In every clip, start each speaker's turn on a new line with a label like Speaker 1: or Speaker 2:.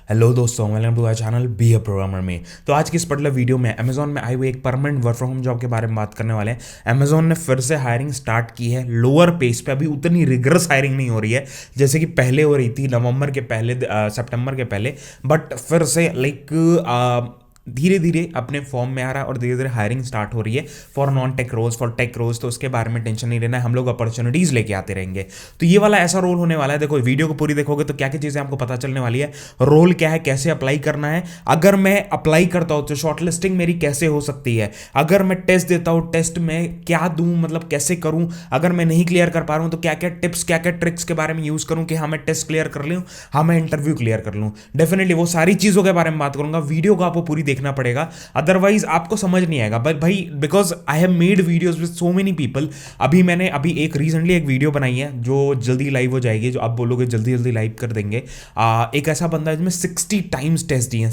Speaker 1: Hello दोस्तों, welcome to our channel be a programmer में। तो आज की इस पर्टिकुलर वीडियो में अमेजोन में आई हुई एक permanent work from home job के बारे में बात करने वाले हैं। अमेजोन ने फिर से हायरिंग स्टार्ट की है लोअर पेस पे। अभी उतनी रिगरस हायरिंग नहीं हो रही है जैसे कि पहले हो रही थी नवंबर के पहले, सितंबर के पहले। बट फिर से धीरे धीरे अपने फॉर्म में आ रहा है और धीरे धीरे हायरिंग स्टार्ट हो रही है for non tech roles, for tech roles. तो उसके बारे में टेंशन नहीं लेना है, हम लोग अपॉर्चुनिटीज लेके आते रहेंगे। तो ये वाला ऐसा रोल होने वाला है। देखो वीडियो को पूरी देखोगे तो क्या क्या चीज़ें आपको पता चलने वाली है। रोल क्या है, कैसे अप्लाई करना है, अगर मैं अप्लाई करता हूँ तो शॉर्टलिस्टिंग मेरी कैसे हो सकती है, अगर मैं टेस्ट देता हूँ टेस्ट में क्या दूँ, मतलब कैसे करूँ, अगर मैं नहीं क्लियर कर पा रहा हूँ तो क्या क्या टिप्स, क्या क्या ट्रिक्स के बारे में यूज़ करूँ कि हाँ मैं टेस्ट क्लियर कर लूँ, हाँ मैं इंटरव्यू क्लियर कर लूँ। डेफिनेटली वो सारी चीज़ों के बारे में बात करूँगा। वीडियो को आपको पूरी देखना पड़ेगा, अदरवाइज आपको समझ नहीं आएगा। बट भाई because I have made videos with so many people. मैंने एक रिसेंटली एक वीडियो बनाई है जो जल्दी लाइव हो जाएगी, जो आप बोलोगे जल्दी जल्दी लाइव कर देंगे। एक ऐसा बंदा है जिसमें 60 टाइम्स टेस्ट दिए हैं,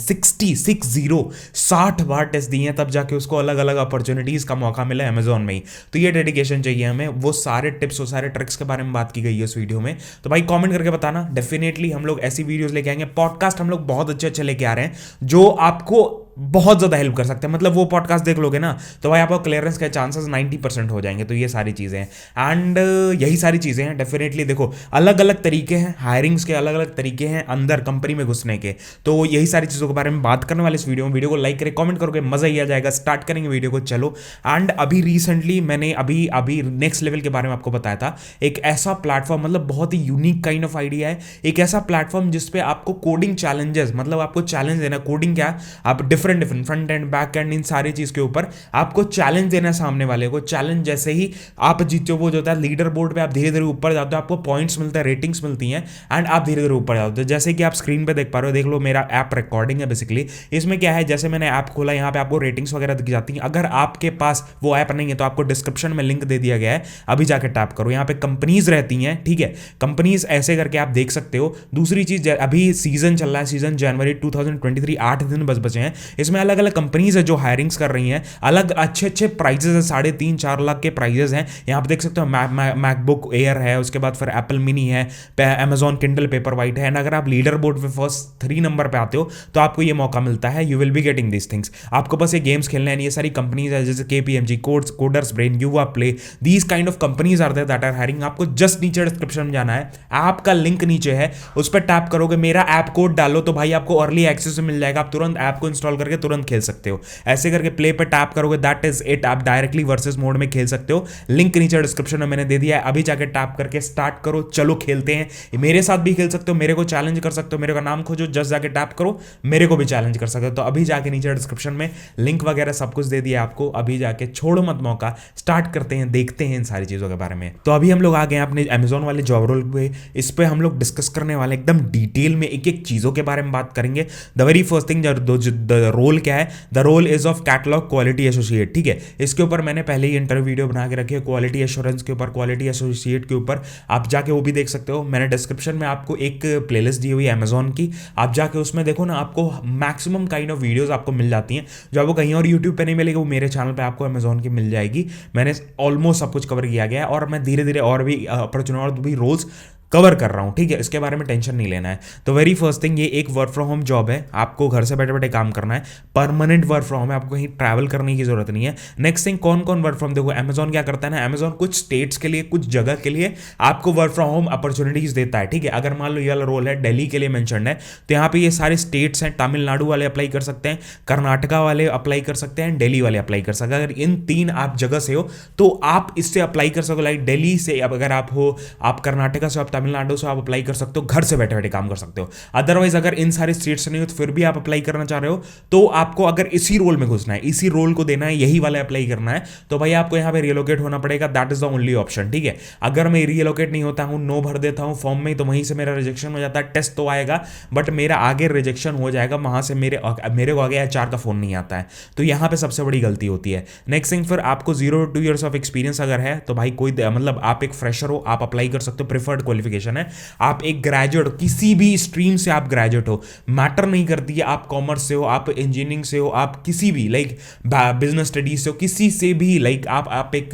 Speaker 1: 60 बार टेस्ट दिए हैं, तब जाके उसको अलग अलग अपॉर्चुनिटीज का मौका मिला अमेजोन में ही। तो ये डेडिकेशन चाहिए हमें। वो सारे टिप्स और सारे ट्रिक्स के बारे में बात की गई है उस वीडियो में। तो भाई कमेंट करके बताना। डेफिनेटली हम लोग ऐसी वीडियोस लेके आएंगे। पॉडकास्ट हम लोग बहुत अच्छे अच्छे लेके आ रहे हैं जो आपको बहुत ज़्यादा हेल्प कर सकते हैं। मतलब वो पॉडकास्ट देख लोगे ना तो भाई आपको क्लियरेंस के चांसेस 90% हो जाएंगे। तो ये सारी चीज़ें हैं एंड यही सारी चीज़ें हैं। डेफिनेटली देखो अलग अलग तरीके हैं हायरिंग्स के, अलग अलग तरीके हैं अंदर कंपनी में घुसने के। तो यही सारी चीज़ों के बारे में बात करने वाले इस वीडियो में। वीडियो को लाइक करें, कमेंट करोगे, मज़ा ही आ जाएगा। स्टार्ट करेंगे वीडियो को, चलो। एंड अभी रिसेंटली मैंने अभी अभी नेक्स्ट लेवल के बारे में आपको बताया था। एक ऐसा प्लेटफॉर्म, मतलब बहुत ही यूनिक काइंड ऑफ आइडिया है। एक ऐसा प्लेटफॉर्म जिसपे आपको कोडिंग चैलेंजेस, मतलब आपको चैलेंज देना। कोडिंग क्या, आप different different front end back and in सारी चीज के ऊपर आपको चैलेंज देना है सामने वाले को। चैलेंज जैसे ही आप जीतते हो, वो जो होता है लीडर बोर्ड पे आप धीरे धीरे ऊपर जाते हो, आपको पॉइंट्स मिलते हैं, रेटिंग्स मिलती हैं एंड आप धीरे धीरे ऊपर जाते हो। जैसे कि आप स्क्रीन पे देख पा रहे हो, देख लो मेरा ऐप रिकॉर्डिंग है बेसिकली। इसमें क्या है, जैसे मैंने ऐप खोला, यहाँ पे आपको रेटिंग्स वगैरह दिख जाती हैं। अगर आपके पास वो ऐप नहीं है तो आपको डिस्क्रिप्शन में लिंक दे दिया गया है, अभी जाके टैप करो। यहाँ पे कंपनीज रहती हैं, ठीक है, कंपनीज ऐसे करके आप देख सकते हो। दूसरी चीज, अभी सीजन चल रहा है, सीजन जनवरी 2023, 8 दिन बस बचे हैं। इसमें अलग अलग कंपनीज है जो हायरिंग्स कर रही हैं। अलग अच्छे अच्छे प्राइजेस हैं, 3.5-4 लाख के प्राइजेस हैं। यहाँ पे देख सकते हो मैकबुक एयर है, उसके बाद फिर एप्पल मिनी है, अमेजॉन किंडल पेपर वाइट है। एंड अगर आप लीडर बोर्ड पे फर्स्ट 3 नंबर पे आते हो तो आपको ये मौका मिलता है, you will be getting this things. आपको बस ये गेम्स खेलने हैं। ये सारी कंपनीज है जैसे KPMG, coders brain, Yuva play, these kind of companies are there that are hiring. आपको जस्ट नीचे डिस्क्रिप्शन में जाना है, ऐप का लिंक नीचे है, उस पर टैप करोगे, मेरा ऐप कोड डालो तो भाई आपको अर्ली एक्सेस मिल जाएगा। आप तुरंत ऐप को इंस्टॉल करके तुरंत खेल सकते हो। ऐसे करके प्ले पे टैप करोगे, दैट इज इट, आप डायरेक्टली वर्सेस मोड में खेल सकते हो। लिंक नीचे डिस्क्रिप्शन में मैंने दे दिया है, अभी जाके टैप करके स्टार्ट करो। चलो खेलते हैं। मेरे साथ भी खेल सकते हो, मेरे को चैलेंज कर सकते हो। मेरे का नाम खोजो, जस्ट जाके टैप करो, मेरे को भी चैलेंज कर सकते हो। तो अभी जाके नीचे डिस्क्रिप्शन में लिंक वगैरह सब कुछ दे दिया आपको। अभी जाके छोड़ो मत मौका, स्टार्ट करते हैं, देखते हैं इन सारी चीजों के बारे में। तो अभी हम लोग आ गए अपने अमेजोन वाले जॉब रोल पे। इस पे हम लोग डिस्कस करने वाले एकदम डिटेल में, एक एक चीजों के बारे में बात करेंगे। The very first thing, the role क्या है, the role is of catalog quality associate, ठीक है। इसके ऊपर मैंने पहले ही इंटरव्यू वीडियो बना के रखी है, क्वालिटी एश्योरेंस के ऊपर, क्वालिटी एसोसिएट के ऊपर। आप जाके वो भी देख सकते हो। मैंने डिस्क्रिप्शन में आपको एक प्लेलिस्ट दी हुई है अमेजोन की, आप जाके उसमें देखो ना, आपको मैक्सिमम काइंड ऑफ वीडियोस आपको मिल जाती हैं जो आपको कहीं और यूट्यूब पे नहीं मिलेगी, वो मेरे चैनल पे आपको अमेजोन की मिल जाएगी। मैंने ऑलमोस्ट सब कुछ कवर किया गया है और मैं धीरे धीरे और भी अपॉर्चुनिटी और भी रोल्स कवर कर रहा हूं, ठीक है। इसके बारे में टेंशन नहीं लेना है। तो वेरी फर्स्ट थिंग, ये एक वर्क फ्रॉम होम जॉब है, आपको घर से बैठे बैठे काम करना है। परमानेंट वर्क फ्रॉम होम है, आपको कहीं ट्रैवल करने की जरूरत नहीं है। नेक्स्ट थिंग, कौन कौन वर्क फ्रॉम, देखो अमेजॉन क्या करता है ना, अमेजॉन कुछ स्टेट्स के लिए, कुछ जगह के लिए आपको वर्क फ्रॉम होम अपॉर्चुनिटीज देता है, ठीक है। अगर मान लो ये वाला रोल है दिल्ली के लिए मेंशन्ड है, तो यहाँ पे ये सारे स्टेट्स हैं, तमिलनाडु वाले अप्लाई कर सकते हैं, कर्नाटका वाले अप्लाई कर सकते हैं, दिल्ली वाले अप्लाई कर सकते हैं। अगर इन 3 आप जगह से हो तो आप इससे अप्लाई कर सको। लाइक दिल्ली से अगर आप हो, आप कर्नाटका से, आप तमिलनाडु से आप अप्लाई कर सकते हो, घर से बैठे बैठे काम कर सकते हो। अदरवाइज अगर इन सारे स्टेट से नहीं हो तो फिर भी आप अप्लाई करना चाह रहे हो, तो आपको अगर इसी रोल में घुसना है, इसी रोल को देना है, यही वाला अप्लाई करना है, तो भाई आपको यहाँ पे रिलोकेट होना पड़ेगा। That is the only option, ठीक है। अगर मैं रिलोकेट नहीं होता हूँ, नो भर देता हूँ फॉर्म में, तो वहीं से मेरा रिजेक्शन हो जाता है। टेस्ट तो आएगा बट मेरा आगे रिजेक्शन हो जाएगा, वहां से मेरे को आगे एचआर का फोन नहीं आता है। तो यहाँ पे सबसे बड़ी गलती होती है। नेक्स्ट थिंग, फिर आपको 0 to 2 years ऑफ एक्सपीरियंस अगर है तो भाई कोई, मतलब आप एक फ्रेशर हो, आप अप्लाई कर सकते हो, प्रिफर्ड क्वालिफिकेशन है। आप एक ग्रेजुएट, किसी भी स्ट्रीम से आप ग्रेजुएट हो, मैटर नहीं करती है, आप कॉमर्स से हो, आप इंजीनियरिंग से हो, आप किसी भी लाइक बिजनेस स्टडीज से हो, किसी से भी, लाइक आप एक,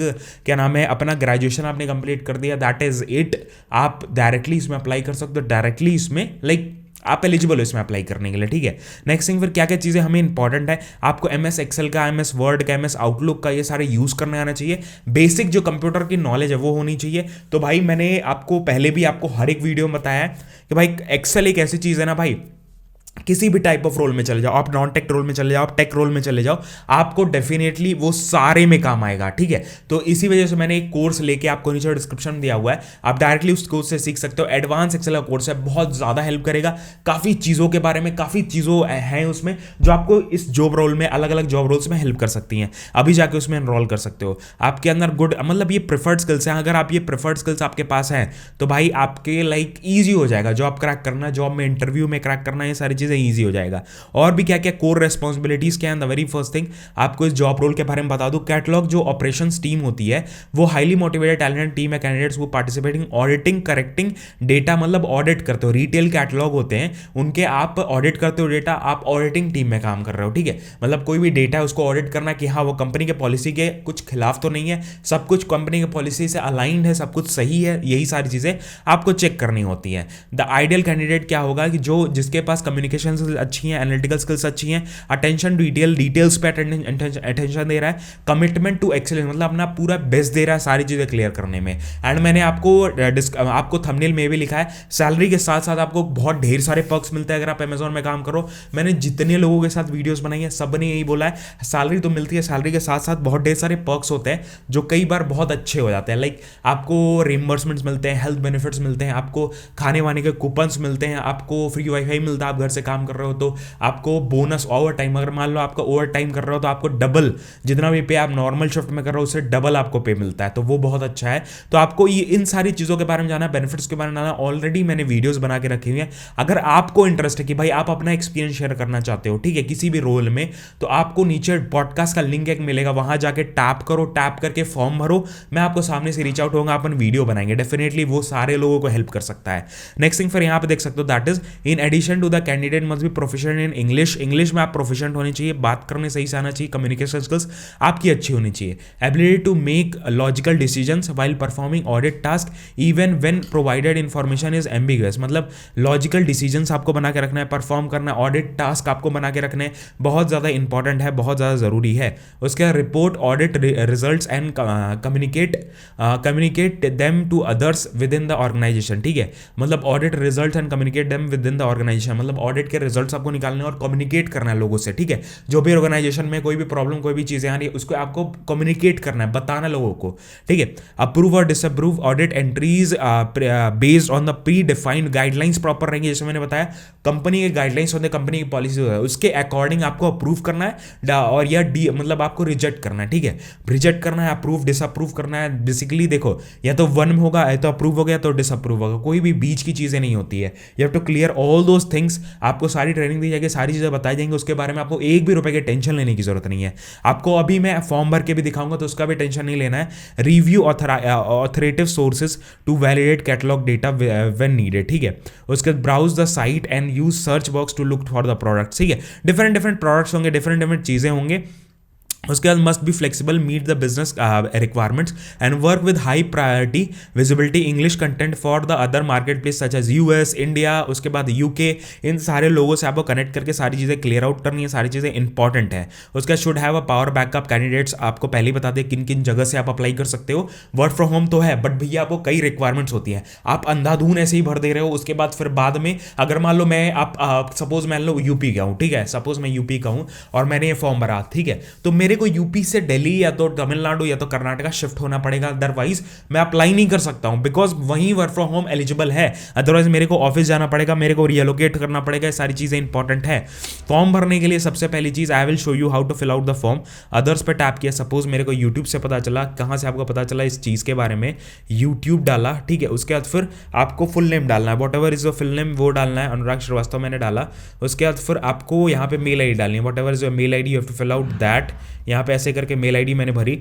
Speaker 1: क्या नाम है, अपना ग्रेजुएशन आपने कंप्लीट कर दिया, दैट इज इट, आप डायरेक्टली इसमें अप्लाई कर सकते हो। डायरेक्टली इसमें लाइक आप एलिजिबल हो इसमें अप्लाई करने के लिए, ठीक है। नेक्स्ट थिंग, फिर क्या क्या चीज़ें हमें इंपॉर्टेंट है, आपको MS एक्सेल का, MS वर्ड का, MS आउटलुक का ये सारे यूज़ करने आना चाहिए। बेसिक जो कंप्यूटर की नॉलेज है वो होनी चाहिए। तो भाई मैंने आपको पहले भी आपको हर एक वीडियो में बताया है कि भाई एक्सेल एक ऐसी चीज़ है ना भाई, किसी भी टाइप ऑफ रोल में चले जाओ, आप नॉन टेक रोल में चले जाओ, आप टेक रोल में चले जाओ, आपको डेफिनेटली वो सारे में काम आएगा, ठीक है। तो इसी वजह से मैंने एक कोर्स लेके आपको नीचे डिस्क्रिप्शन में दिया हुआ है, आप डायरेक्टली उस कोर्स से सीख सकते हो। एडवांस एक्सेल का कोर्स है, बहुत ज़्यादा हेल्प करेगा, काफ़ी चीज़ों के बारे में, काफ़ी चीज़ों हैं उसमें जो आपको इस जॉब रोल में, अलग अलग जॉब रोल्स में हेल्प कर सकती हैं। अभी जाके उसमें एनरोल कर सकते हो। आपके अंदर गुड, मतलब ये प्रेफर्ड स्किल्स हैं, अगर आप ये प्रेफर्ड स्किल्स आपके पास हैं तो भाई आपके लाइक ईजी हो जाएगा जॉब क्रैक करना, जॉब में इंटरव्यू में क्रैक करना, ये सारी चीज़ें ईजी हो जाएगा। और भी क्या क्या कोर रेस्पॉन्सिबिलिटीज क्या है, द वेरी फर्स्ट थिंग आपको इस जॉब रोल के बारे में बता दूं, कैटलॉग जो ऑपरेशंस टीम होती है वो हाईली मोटिवेटेड टैलेंटेड टीम है कैंडिडेट्स वो पार्टिसिपेटिंग ऑडिटिंग करेक्टिंग डेटा, मतलब ऑडिट करते हो, रिटेल कैटलॉग होते हैं उनके, आप ऑडिट करते हो डेटा, आप ऑडिटिंग टीम में काम कर रहे हो, ठीक है। मतलब कोई भी डेटा है उसको ऑडिट करना कि हाँ वो कंपनी के पॉलिसी के कुछ खिलाफ तो नहीं है, सब कुछ कंपनी के पॉलिसी से अलाइंड है, सब कुछ सही है, यही सारी चीजें आपको चेक करनी होती है। द आइडियल कैंडिडेट क्या होगा कि जो जिसके पास कम्युनिकेशन अच्छी है, एनालिटिकल स्किल्स अच्छी हैं, अटेंशन डिटेल्स पे अटेंशन दे रहा है, कमिटमेंट टू एक्सीलेंस, मतलब अपना पूरा बेस्ट दे रहा है सारी चीज़ें क्लियर करने में। एंड मैंने आपको थंबनेल में भी लिखा है, सैलरी के साथ साथ आपको बहुत ढेर सारे पर्क्स मिलते हैं अगर आप अमेजोन में काम करो। मैंने जितने लोगों के साथ वीडियोस बनाई है सब ने यही बोला है, सैलरी तो मिलती है, सैलरी के साथ साथ बहुत ढेर सारे पर्क्स होते हैं जो कई बार बहुत अच्छे हो जाते हैं। लाइक आपको रिम्बर्समेंट्स मिलते हैं, हेल्थ बेनिफिट्स मिलते हैं, आपको खाने वाने के कूपन्स मिलते हैं, आपको फ्री वाईफाई मिलता है आप घर से काम कर रहे हो तो, आपको बोनस ओवर टाइम, अगर मान लो आपका ओवर टाइम कर रहे हो तो आपको डबल, जितना भी पे आप नॉर्मल शिफ्ट में कर रहे हो उससे डबल आपको पे मिलता है, तो वो बहुत अच्छा है। तो आपको ये इन सारी चीज़ों के बारे में जाना, बेनिफिट्स के बारे में जाना, ऑलरेडी मैंने वीडियोस बना के रखी हुई हैं। अगर आपको इंटरेस्ट है कि भाई आप अपना एक्सपीरियंस शेयर करना चाहते हो, ठीक है, किसी भी रोल में, तो आपको नीचे पॉडकास्ट का लिंक एक मिलेगा, वहां जाके टैप करो, टैप करके फॉर्म भरो, मैं आपको सामने से रीच आउट होगा, अपन वीडियो बनाएंगे, डेफिनेटली वो सारे लोगों को हेल्प कर सकता है। नेक्स्ट थिंग फिर यहाँ पे देख सकते हो, that is in addition to the candidate must be proficient in English में आप प्रोफिशिएंट होनी चाहिए, बात करने सही से आना चाहिए, कम्युनिकेशन स्किल्स आपकी अच्छी होनी चाहिए, ability to make logical decisions while performing audit task even when provided information is ambiguous, मतलब लॉजिकल डिसीजंस आपको बना के रखना है, परफॉर्म करना है, ऑडिट टास्क आपको बना के रखने, बहुत ज़्यादा इंपॉर्टेंट है, बहुत ज़्यादा ज़रूरी है। उसके बाद report audit results and communicate them to others within the organization, ठीक है, मतलब audit results and communicate them within the organization, मतलब ऑडिट के रिजल्ट्स आपको निकालने और कम्युनिकेट करना है लोगों से, ठीक है। जो भी ऑर्गेनाइजेशन में कोई भी प्रॉब्लम, कोई भी चीज़ें आ रही है उसको आपको कम्युनिकेट करना है, बताना लोगों को, ठीक है। अप्रूव और disapprove audit entries based on the pre defined guidelines proper रहेंगे, जैसे मैंने बताया कंपनी के गाइडलाइंस होते हैं, कंपनी की पॉलिसी होता है, उसके अकॉर्डिंग आपको अप्रूव करना है और या मतलब आपको रिजेक्ट करना है, ठीक है। रिजेक्ट करना है, अप्रूव डिसअप्रूव करना है, बेसिकली देखो या तो वन होगा, या तो अप्रूव हो गया तो डिसअप्रूव होगा, कोई भी बीच की चीज़ें नहीं होती है। You have to clear all those things, आपको सारी ट्रेनिंग दी जाएगी, सारी चीज़ें बताई जाएंगी, उसके बारे में आपको एक भी रुपए की टेंशन लेने की जरूरत नहीं है। आपको अभी मैं फॉर्म भर के भी दिखाऊंगा तो उसका भी टेंशन नहीं लेना है। Review authoritative sources to validate catalog data when needed, ठीक है। उसके बाद browse the site and use search box to look for the product, ठीक है। डिफरेंट प्रोडक्ट्स होंगे, डिफरेंट चीज़ें होंगे। उसके बाद must be flexible, meet the business requirements and work with high priority visibility English content for the other market place such as US, India, उसके बाद UK, इन सारे लोगों से आपको कनेक्ट करके सारी चीज़ें क्लियर आउट करनी है, सारी चीज़ें इंपॉर्टेंट है। उसके बाद should have a power backup candidates, आपको पहले ही बता दें किन किन जगह से आप अप्लाई कर सकते हो। वर्क फ्रॉम होम तो है, बट भैया आपको कई रिक्वायरमेंट्स होती है, आप अंधाधुन ऐसे ही भर दे रहे हो। उसके बाद फिर बाद में अगर मान लो मैं आप सपोज मान लो यूपी का हूँ, ठीक है, सपोज मैं यूपी का हूँ और मैंने ये फॉर्म भरा, ठीक है, तो मेरे को यूपी से दिल्ली या तो तमिलनाडु या तो कर्नाटका शिफ्ट होना पड़ेगा, अदरवाइज मैं अप्लाई नहीं कर सकता हूं, बिकॉज वहीं वर्क फ्रॉम होम एलिजिबल है, अदरवाइज मेरे को ऑफिस जाना पड़ेगा, मेरे को रिलोकेट करना पड़ेगा, सारी चीजें इंपॉर्टेंट है। फॉर्म भरने के लिए सबसे पहली चीज, I will show you how to fill out the form. Others पे टैप किया, सपोज मेरे को यूट्यूब से पता चला, कहां से आपको पता चला इस चीज के बारे में, यूट्यूब डाला, ठीक है। उसके बाद फिर आपको फुल नेम डालना है, whatever is your full name वो डालना है, अनुराग श्रीवास्तव मैंने डाला। उसके बाद फिर आपको यहाँ पे मेल आईडी डालनी है, whatever is your mail ID, you have to fill out that. यहाँ पे ऐसे करके मेल आईडी मैंने भरी।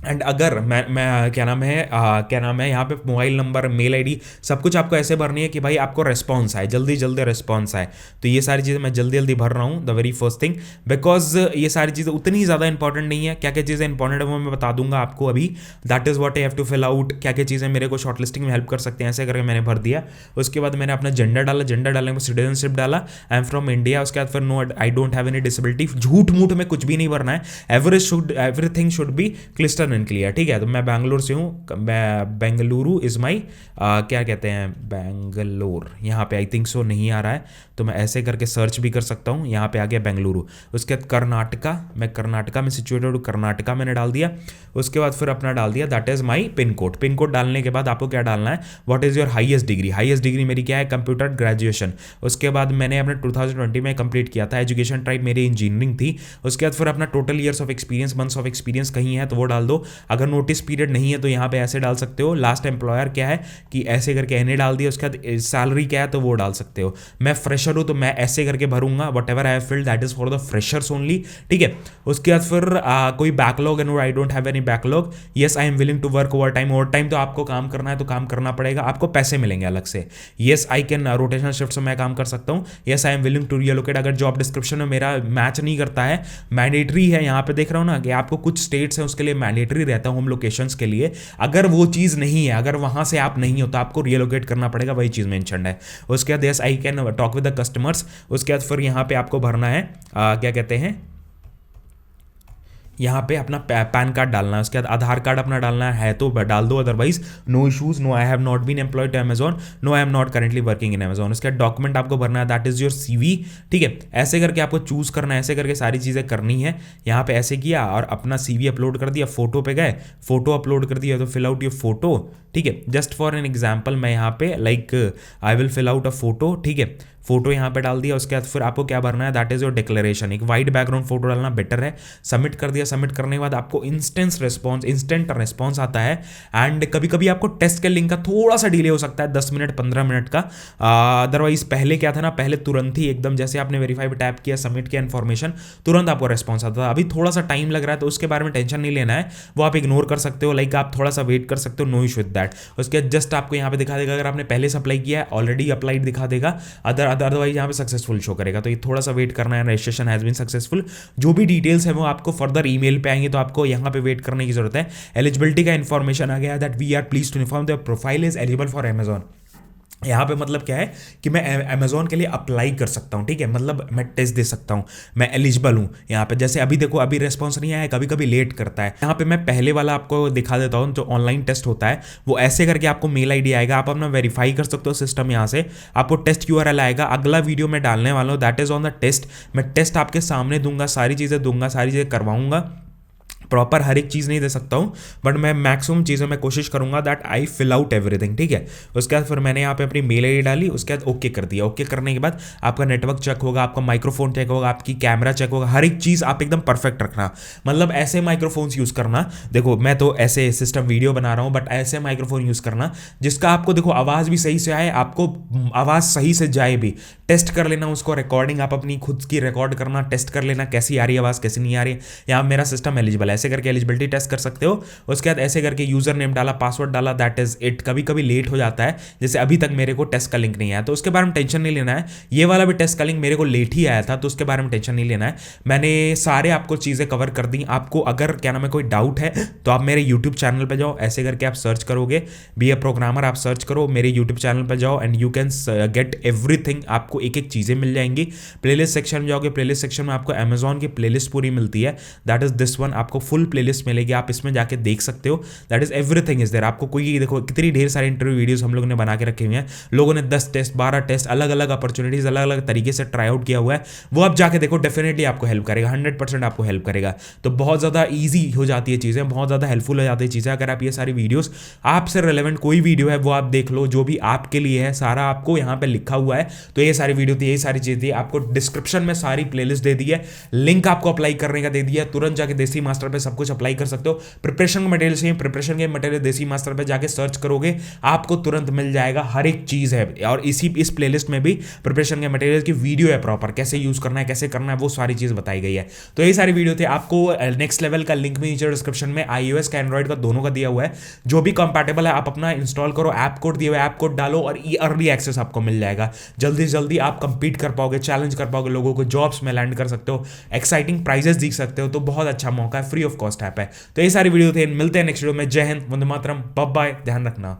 Speaker 1: एंड अगर मैं क्या नाम है यहाँ पे मोबाइल नंबर, मेल आईडी, सब कुछ आपको ऐसे भरनी है कि भाई आपको रिस्पॉन्स आए, जल्दी जल्दी रिस्पॉन्स आए। तो ये सारी चीज़ें मैं जल्दी जल्दी भर रहा हूँ, the very first thing, because ये सारी चीज़ें उतनी ज़्यादा इंपॉर्टेंट नहीं है। क्या क्या चीज़ें इंपॉर्टेंट है वो मैं बता दूंगा आपको अभी। That is what I have to fill out, क्या क्या चीज़ें मेरे को शॉर्टलिस्टिंग में हेल्प कर सकते हैं, ऐसे करके मैंने भर दिया। उसके बाद मैंने अपना जेंडर डाला, जेंडर डालने में सिटीजनशिप डाला, आई एम फ्रॉम इंडिया। उसके बाद फिर no I don't have any disability, झूठ मूठ में कुछ भी नहीं भरना है, everything should be crystal and clear, ठीक है। तो मैं बैंगलोर से हूँ, बेंगलुरु इज माई क्या कहते हैं, बैंगलोर, यहाँ पे आई थिंक सो नहीं आ रहा है, तो मैं ऐसे करके सर्च भी कर सकता हूँ। यहाँ पे आ गया बेंगलुरु। उसके बाद कर्नाटका, मैं कर्नाटका में सिचुएटेड हूँ, कर्नाटका मैंने डाल दिया। उसके बाद फिर अपना डाल दिया, that is my pin code. Pin code डालने के बाद आपको क्या डालना है, what is your highest degree. Highest degree मेरी क्या है, कंप्यूटर ग्रेजुएशन। उसके बाद मैंने अपने 2020 में कंप्लीट किया था, एजुकेशन टाइप मेरी इंजीनियरिंग थी। उसके बाद फिर अपना total years of experience, months of experience कहीं है तो वो डाल दो। अगर नोटिस पीरियड नहीं है तो यहाँ पे ऐसे डाल सकते हो। लास्ट एम्प्लॉयर क्या है कि ऐसे करके एनए डाल दिया। उसके बाद सैलरी क्या है तो वो डाल सकते हो। मैं फ्रेशर हूँ तो मैं ऐसे करके भरूंगा, whatever I have filled that is for the freshers only, ठीक है। उसके बाद फिर कोई backlog and I don't have any backlog. Yes I am willing to work overtime. Overtime तो आपको काम करना है तो काम करना पड़ेगा, आपको पैसे मिलेंगे अलग से। Yes I can rotational shift में मैं काम कर सकता हूँ। Yes I am willing to relocate. अगर जॉब डिस्क्रिप्शन में मेरा मैच नहीं करता है, मैंडेटरी है, यहाँ पे देख रहा हूँ ना कि आपको कुछ स्टेट्स हैं उसके लिए मैंडेटरी रहता है होम लोकेशंस के लिए। अगर वो चीज़ नहीं है, अगर वहाँ से आप नहीं हो तो आपको रिलोकेट करना पड़ेगा, वही चीज़ मेंशन्ड है। उसके बाद yes I can talk with the customers. उसके बाद फिर यहाँ पे आपको भरना है क्या कहते हैं, यहाँ पे अपना पैन कार्ड डालना है। उसके बाद आधार कार्ड अपना डालना है तो डाल दो, otherwise no issues. No I have not been employed to Amazon, no I am not currently working in Amazon. उसके बाद डॉक्यूमेंट आपको भरना है, दैट इज योर सीवी, ठीक है। ऐसे करके आपको चूज़ करना है, ऐसे करके सारी चीज़ें करनी है। यहाँ पे ऐसे किया और अपना सीवी अपलोड कर दिया, फोटो पे गए, फोटो अपलोड कर दिया तो फिल आउट योर फोटो, ठीक है। जस्ट फॉर एन एग्जाम्पल मैं यहाँ पे like I will fill out a photo, ठीक है। फोटो यहाँ पे डाल दिया। उसके बाद फिर आपको क्या भरना है, दैट इज योर डिक्लेरेशन। एक वाइट बैकग्राउंड फोटो डालना बेटर है। सबमिट कर दिया। सबमिट करने के बाद आपको इंस्टेंट रिस्पॉन्स आता है। एंड कभी कभी आपको टेस्ट के लिंक का थोड़ा सा डिले हो सकता है, 10 मिनट 15 मिनट का। अदरवाइज पहले क्या था ना, पहले तुरंत ही एकदम जैसे आपने वेरीफाई पे टैप किया, सबमिट किया इन्फॉर्मेशन, तुरंत आपको रिस्पॉन्स आता था। अभी थोड़ा सा टाइम लग रहा है तो उसके बारे में टेंशन नहीं लेना है, वो आप इग्नोर कर सकते हो, लाइक आप थोड़ा सा वेट कर सकते हो, नो इशू विद दैट। उसके बाद जस्ट आपको यहाँ पे दिखा देगा, अगर आपने पहले से अप्लाई किया है, ऑलरेडी अप्लाइड दिखा देगा, अदरवाइज यहाँ पे सक्सेसफुल शो करेगा। तो ये थोड़ा सा वेट करना है, रजिस्ट्रेशन हैज बीन सक्सेसफुल। जो भी डिटेल्स है वो आपको फर्दर ईमेल पे आएंगे, तो आपको यहाँ पे वेट करने की जरूरत है। एलिजिबिलिटी का इन्फॉर्मेशन आ गया, that we are please to inform the profile is eligible for Amazon. यहाँ पे मतलब क्या है कि मैं अमेजोन के लिए अप्लाई कर सकता हूँ, ठीक है, मतलब मैं टेस्ट दे सकता हूँ, मैं एलिजिबल हूँ। यहाँ पे जैसे अभी देखो, अभी रिस्पॉन्स नहीं आया, कभी कभी लेट करता है। यहाँ पे मैं पहले वाला आपको दिखा देता हूँ, जो ऑनलाइन टेस्ट होता है वो ऐसे करके आपको मेल आईडी आएगा, आप अपना वेरीफाई कर सकते हो सिस्टम। यहाँ से आपको टेस्ट यूआरएल आएगा। अगला वीडियो मैं डालने वाला हूँ, that is on the test. मैं टेस्ट आपके सामने दूंगा, सारी चीज़ें दूंगा, सारी चीज़ें करवाऊंगा। प्रॉपर हर एक चीज़ नहीं दे सकता हूँ, बट मैं मैक्सिमम चीज़ों में कोशिश करूँगा that I fill out everything, ठीक है। उसके बाद फिर मैंने यहाँ पे अपनी मेल आईडी डाली। उसके बाद ओके कर दिया। ओके करने के बाद आपका नेटवर्क चेक होगा, आपका माइक्रोफोन चेक होगा, आपकी कैमरा चेक होगा, हर एक चीज़ आप एकदम परफेक्ट रखना। मतलब ऐसे माइक्रोफोन्स यूज़ करना, देखो मैं तो ऐसे सिस्टम वीडियो बना रहा हूँ, बट ऐसे माइक्रोफोन यूज़ करना जिसका आपको देखो आवाज़ भी सही से आए, आपको आवाज़ सही से जाए भी। टेस्ट कर लेना उसको, रिकॉर्डिंग आप अपनी खुद की रिकॉर्ड करना, टेस्ट कर लेना कैसी आ रही है आवाज़, कैसी नहीं आ रही है। यहाँ मेरा सिस्टम एलिजिबल है, ऐसे करके एलिजिबिलिटी टेस्ट कर सकते हो। उसके बाद ऐसे करके यूजर नेम डाला, पासवर्ड डाला, दैट इज इट। कभी कभी लेट हो जाता है, जैसे अभी तक मेरे को टेस्ट का लिंक नहीं आया, तो उसके बारे में टेंशन नहीं लेना है। ये वाला भी टेस्ट का लिंक मेरे को लेट ही आया था, तो उसके बारे में टेंशन नहीं लेना है। मैंने सारे आपको चीज़ें कवर कर दी। आपको अगर क्या नाम है कोई डाउट है तो आप मेरे यूट्यूब चैनल पर जाओ, ऐसे करके आप सर्च करोगे बी ए प्रोग्रामर, आप सर्च करो, मेरे यूट्यूब चैनल पर जाओ and you can get everything. आपको एक एक चीज़ें मिल जाएंगी। प्लेलिस्ट सेक्शन में जाओगे, प्लेलिस्ट सेक्शन में आपको अमेजॉन की प्लेलिस्ट पूरी मिलती है, दैट इज दिस वन। आपको फुल प्लेलिस्ट मिलेगी, आप इसमें जाके देख सकते हो, that is everything is there. आपको कोई देखो कितनी ढेर सारे इंटरव्यू वीडियोस हम लोगों ने बना के रखे हुए हैं, लोगों ने 10 टेस्ट 12 टेस्ट अलग अलग अपॉर्चुनिटीज अलग अलग तरीके से ट्राई आउट किया हुआ है, वो आप जाके देखो, डेफिनेटली आपको हेल्प करेगा, 100% आपको हेल्प करेगा। तो बहुत ज़्यादा ईजी हो जाती है चीज़ें, बहुत ज़्यादा हेल्पफुल हो जाती है चीज़ें। अगर आप ये सारी वीडियोस, आपसे रिलेवेंट कोई वीडियो है वो आप देख लो, जो भी आपके लिए है सारा आपको यहाँ पे लिखा हुआ है। तो ये सारी वीडियो थी, यही सारी चीज़ थी, आपको डिस्क्रिप्शन में सारी प्लेलिस्ट दे दी है, लिंक आपको अप्लाई करने का दे दिया, तुरंत जाके देसी मास्टर पे सब कुछ अप्लाई कर सकते हो। प्रिपरेशन का मटेरियल चाहिए, प्रिपरेशन के मटेरियल देसी मास्टर पे जाके सर्च करोगे, आपको तुरंत मिल जाएगा, हर एक चीज़ है। और इस प्लेलिस्ट में भी प्रिपरेशन के मटेरियल की वीडियो है प्रॉपर, कैसे यूज़ करना है, कैसे करना है, वो सारी चीज़ बताई गई है। तो ये सारी वीडियो थे। आपको नेक्स्ट लेवल का लिंक भी नीचे डिस्क्रिप्शन में iOS का एंड्रॉइड का दोनों का दिया हुआ है, जो भी कंपैटिबल है आप अपना इंस्टॉल करो, ऐप कोड दिया हुआ है, ऐप कोड डालो और अर्ली एक्सेस आपको मिल जाएगा। जल्दी से जल्दी आप कंपीट कर पाओगे, चैलेंज कर पाओगे, लोगों को जॉब्स में लैंड कर सकते हो, एक्साइटिंग प्राइजेस जीत सकते हो। तो बहुत अच्छा मौका है, फ्री ऑफ कॉस्ट ऐप है। तो ये सारी वीडियो थे, मिलते हैं नेक्स्ट वीडियो में। जय हिंद, वंदे मातरम, बाय बाय, ध्यान रखना।